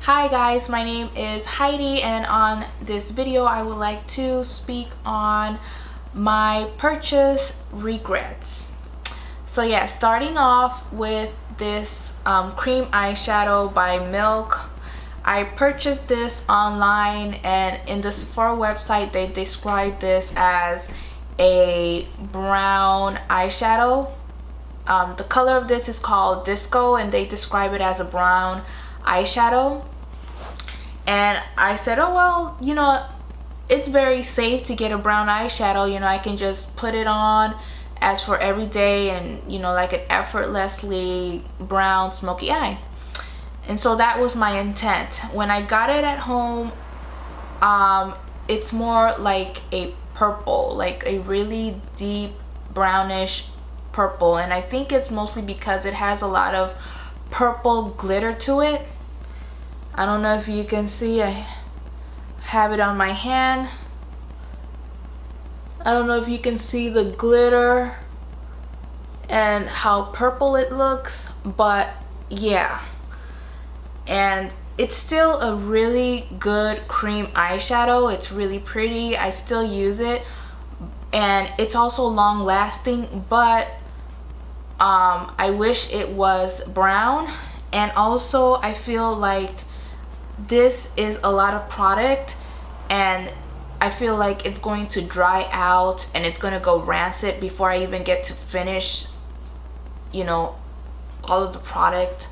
Hi guys, my name is Heidi, and on this video I would like to speak on my purchase regrets. So yeah, starting off with this cream eyeshadow by Milk. I purchased this online, and in the Sephora website they describe this as a brown eyeshadow. The color of this is called Disco, and they describe it as a brown eyeshadow. And I said, oh well, you know, it's very safe to get a brown eyeshadow. You know, I can just put it on as for every day and, you know, like an effortlessly brown smoky eye. And so that was my intent. When I got it at home, it's more like a purple, like a really deep brownish purple. And I think it's mostly because it has a lot of purple glitter to it. I don't know if you can see, I have it on my hand. I don't know if you can see the glitter and how purple it looks, but yeah. And it's still a really good cream eyeshadow. It's really pretty. I still use it, and it's also long lasting, but I wish it was brown. And also I feel like this is a lot of product, and I feel like it's going to dry out and it's going to go rancid before I even get to finish, you know, all of the product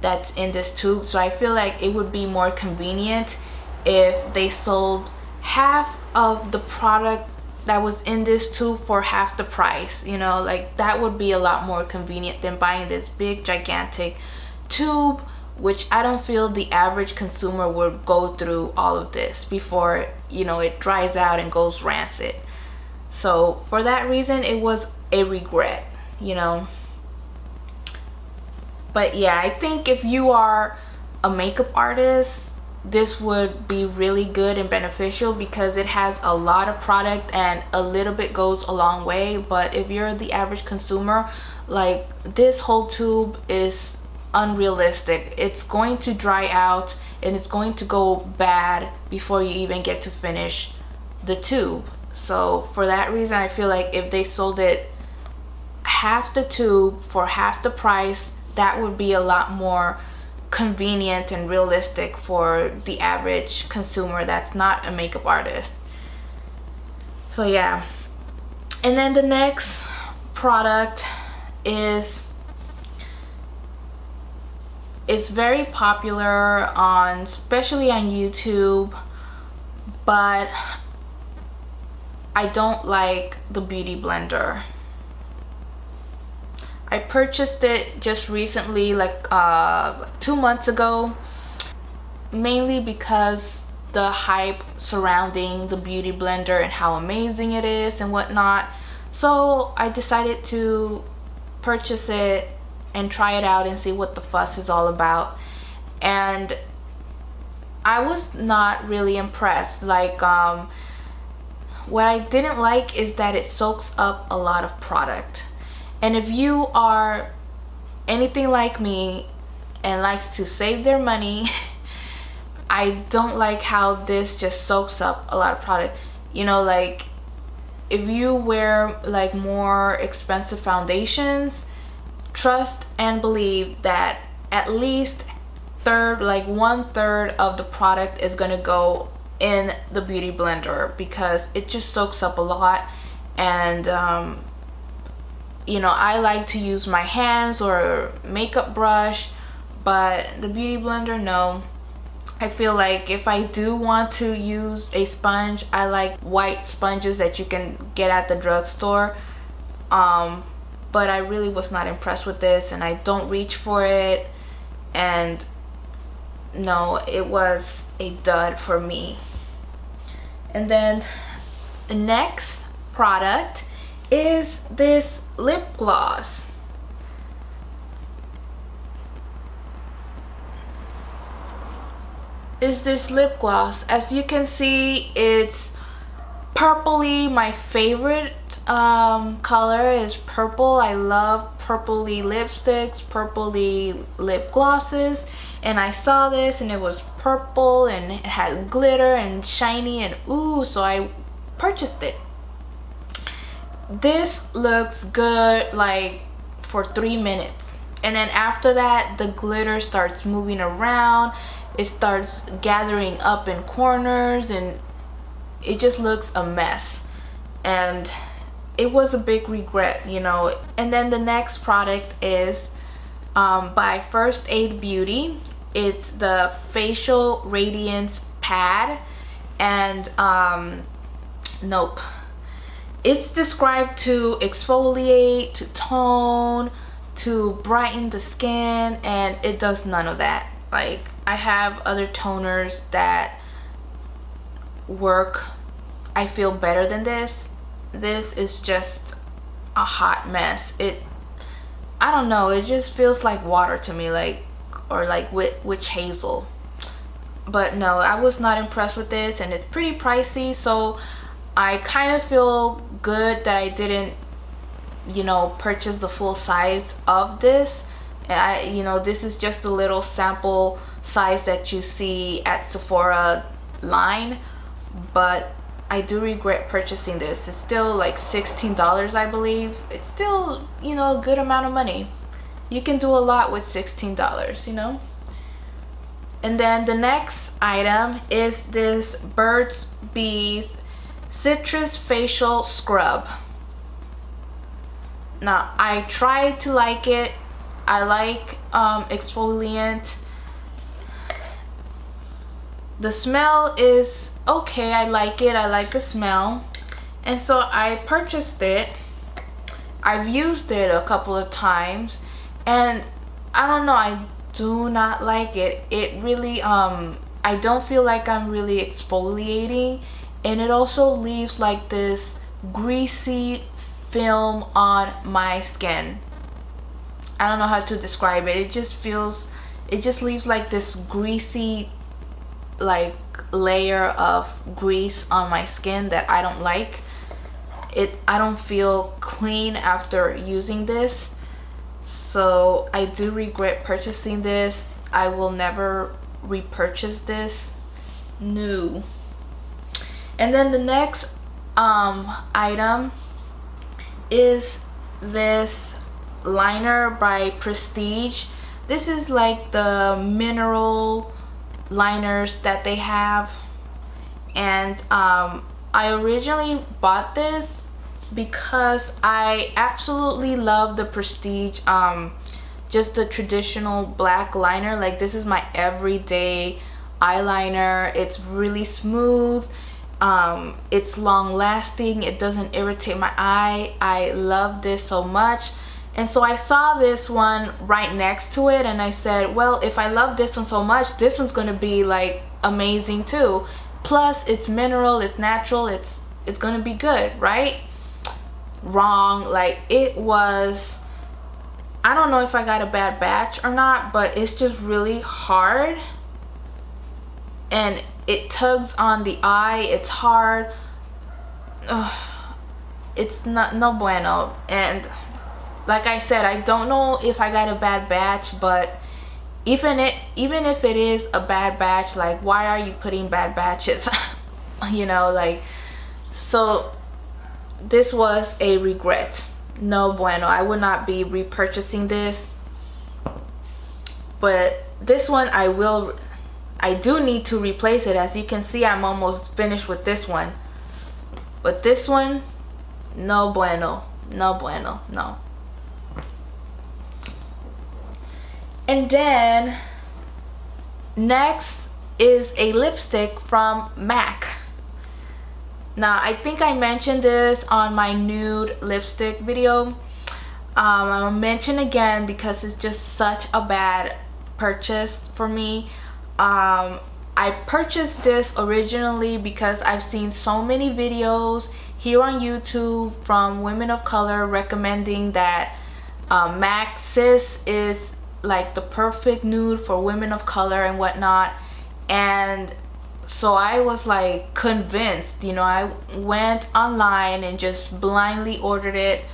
that's in this tube. So I feel like it would be more convenient if they sold half of the product that was in this tube for half the price. You know, like that would be a lot more convenient than buying this big gigantic tube, which I don't feel the average consumer would go through all of this before, you know, it dries out and goes rancid. So for that reason, it was a regret, you know. But yeah, I think if you are a makeup artist, this would be really good and beneficial because it has a lot of product and a little bit goes a long way. But if you're the average consumer, like this whole tube is unrealistic. It's going to dry out and it's going to go bad before you even get to finish the tube. So for that reason, I feel like if they sold it half the tube for half the price, that would be a lot more convenient and realistic for the average consumer that's not a makeup artist. So yeah. And then the next product is, it's very popular on, especially on YouTube, but I don't like the Beauty Blender. I purchased it just recently, like 2 months ago, mainly because the hype surrounding the Beauty Blender and how amazing it is and whatnot. So I decided to purchase it and try it out and see what the fuss is all about. And I was not really impressed. Like what I didn't like is that it soaks up a lot of product. And if you are anything like me and likes to save their money, I don't like how this just soaks up a lot of product. You know, like if you wear like more expensive foundations, trust and believe that at least one third of the product is going to go in the Beauty Blender because it just soaks up a lot. And you know, I like to use my hands or makeup brush, but the Beauty Blender, no. I feel like if I do want to use a sponge, I like white sponges that you can get at the drugstore. But I really was not impressed with this, and I don't reach for it, and no, it was a dud for me. And then the next product is this lip gloss. Lip gloss. As you can see, it's purpley, my favorite color is purple. I love purpley lipsticks, purpley lip glosses, and I saw this and it was purple and it had glitter and shiny and ooh, so I purchased it. This looks good like for 3 minutes, and then after that the glitter starts moving around, it starts gathering up in corners, and it just looks a mess, and it was a big regret, you know. And then the next product is by First Aid Beauty. It's the facial radiance pad, and nope, it's described to exfoliate, to tone, to brighten the skin, and it does none of that. Like, I have other toners that work, I feel, better than this. This is just a hot mess. I don't know, it just feels like water to me, like, or like witch hazel. But no, I was not impressed with this, and it's pretty pricey, so I kind of feel good that I didn't, you know, purchase the full size of this. And you know, this is just a little sample size that you see at Sephora line, but I do regret purchasing this. It's still like $16, I believe. It's still, you know, a good amount of money. You can do a lot with $16, you know. And then the next item is this Burt's Bees Citrus Facial Scrub. Now, I tried to like it. I like exfoliant. The smell is okay. I like it. I like the smell. And so I purchased it. I've used it a couple of times, and I don't know, I do not like it. It really I don't feel like I'm really exfoliating, and it also leaves like this greasy film on my skin. I don't know how to describe it. It just leaves like this greasy like layer of grease on my skin that I don't like. I don't feel clean after using this, so I do regret purchasing this. I will never repurchase this. No. And then the next item is this liner by Prestige. This is like the mineral liners that they have, and I originally bought this because I absolutely love the Prestige, just the traditional black liner. Like, this is my everyday eyeliner. It's really smooth, it's long lasting, it doesn't irritate my eye. I love this so much. And so I saw this one right next to it, and I said, well, if I love this one so much, this one's gonna be like amazing too. Plus, it's mineral, it's natural, it's gonna be good, right? Wrong. Like, it was, I don't know if I got a bad batch or not, but it's just really hard, and it tugs on the eye. It's hard. Ugh. It's not no bueno. And like I said, I don't know if I got a bad batch, but even if it is a bad batch, like, why are you putting bad batches? You know, like, so this was a regret. No bueno. I would not be repurchasing this. But this one I do need to replace it. As you can see, I'm almost finished with this one. But this one, no bueno. No bueno. No. And then next is a lipstick from MAC. Now, I think I mentioned this on my nude lipstick video. I'll mention again because it's just such a bad purchase for me. I purchased this originally because I've seen so many videos here on YouTube from women of color recommending that MAC SISS is like the perfect nude for women of color and whatnot. And So I was like convinced, you know, I went online and just blindly ordered it,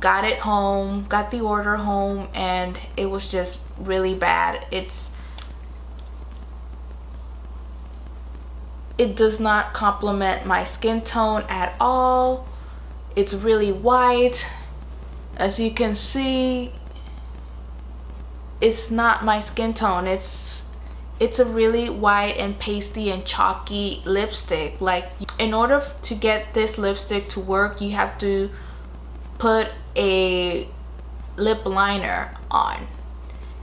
got it home, got the order home, and it was just really bad. It does not complement my skin tone at all. It's really white. As you can see, it's not my skin tone. It's a really white and pasty and chalky lipstick. Like, in order to get this lipstick to work, you have to put a lip liner on.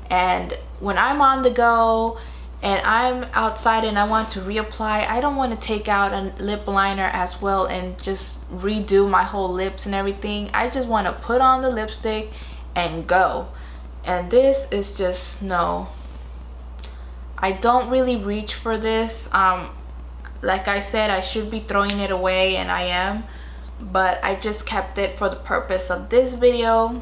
And when I'm on the go and I'm outside and I want to reapply, I don't want to take out a lip liner as well and just redo my whole lips and everything. I just want to put on the lipstick and go. And this is just, no. I don't really reach for this. Like I said, I should be throwing it away, and I am. But I just kept it for the purpose of this video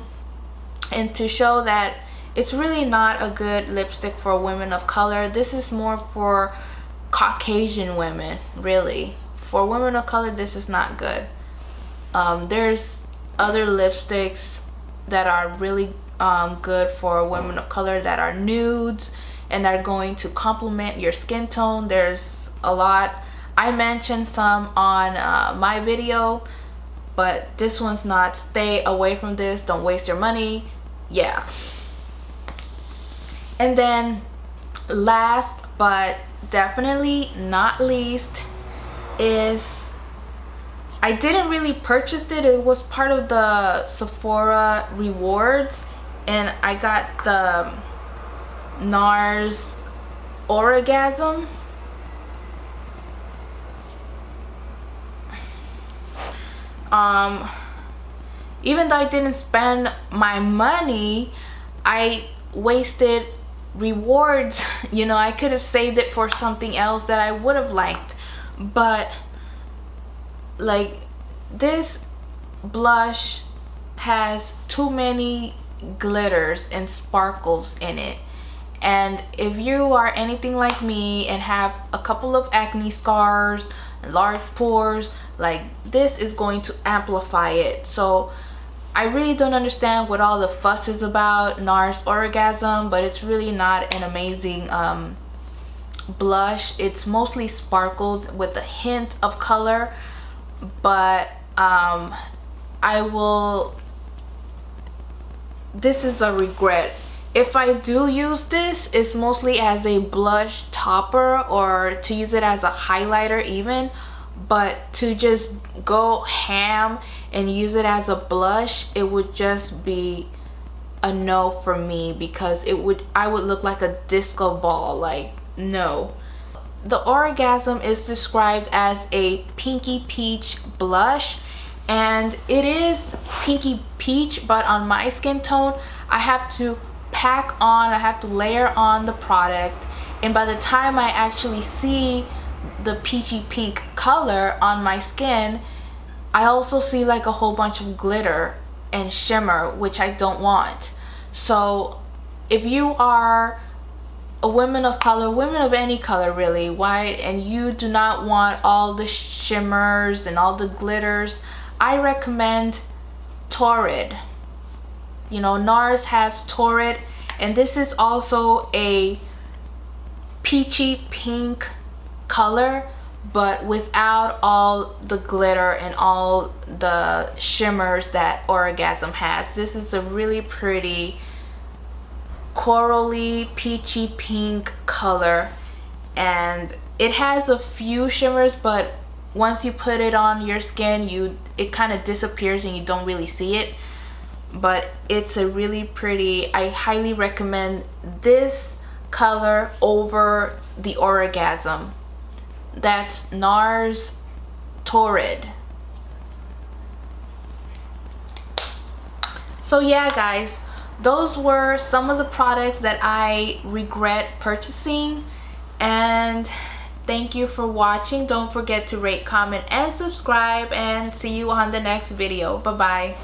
and to show that it's really not a good lipstick for women of color. This is more for Caucasian women, really. For women of color, this is not good. There's other lipsticks that are really good for women of color that are nudes and are going to complement your skin tone. There's a lot. I mentioned some on my video, but this one's not. Stay away from this. Don't waste your money. Yeah. And then last but definitely not least is, I didn't really purchase it. It was part of the Sephora rewards, and I got the NARS Orgasm. Even though I didn't spend my money, I wasted rewards. You know, I could have saved it for something else that I would have liked. But like, this blush has too many glitters and sparkles in it, and if you are anything like me and have a couple of acne scars, large pores, like, this is going to amplify it. So I really don't understand what all the fuss is about NARS Orgasm, but it's really not an amazing blush. It's mostly sparkled with a hint of color, but this is a regret. If I do use this, it's mostly as a blush topper or to use it as a highlighter even. But to just go ham and use it as a blush, it would just be a no for me, because I would look like a disco ball. Like, no. The Orgasm is described as a pinky peach blush, and it is pinky peach, but on my skin tone, I have to I have to layer on the product, and by the time I actually see the peachy pink color on my skin, I also see like a whole bunch of glitter and shimmer, which I don't want. So if you are a woman of color, women of any color really, white, and you do not want all the shimmers and all the glitters, I recommend Torrid. You know, NARS has Torrid, and this is also a peachy pink color, but without all the glitter and all the shimmers that Orgasm has. This is a really pretty corally peachy pink color, and it has a few shimmers, but once you put it on your skin, it kind of disappears and you don't really see it. But it's a really pretty, I highly recommend this color over the Orgasm. That's NARS Torrid. So yeah guys, those were some of the products that I regret purchasing, and thank you for watching. Don't forget to rate, comment, and subscribe, and see you on the next video. Bye bye.